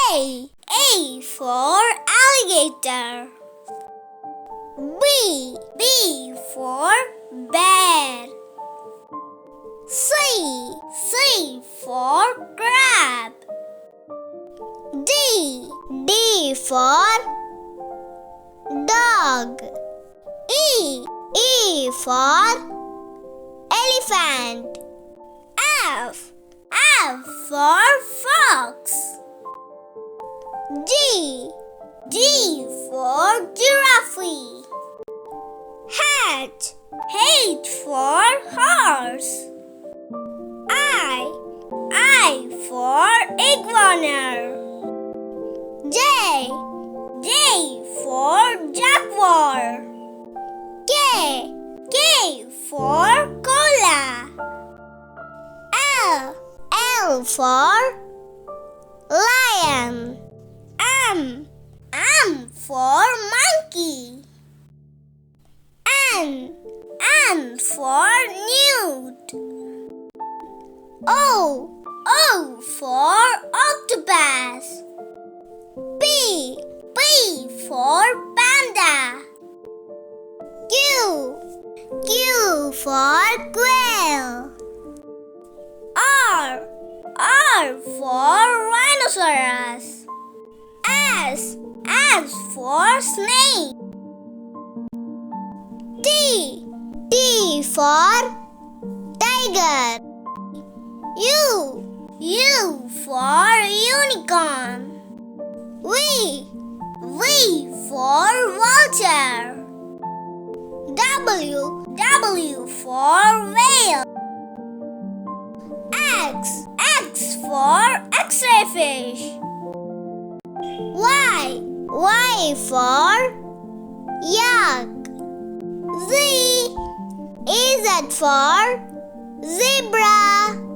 A for alligator. B for bear. C for crab. D for dog. E for elephant. F for fox. G for giraffe. H for horse. I for iguana. J for jaguar. K for koala. L for lion. M for monkey. N for newt. O for octopus. P for panda. Q for quail. R for rhinoceros. S for snake. T for tiger. U for unicorn. V for vulture. W for whale. X for X-ray fish. Y for yak. Z for zebra.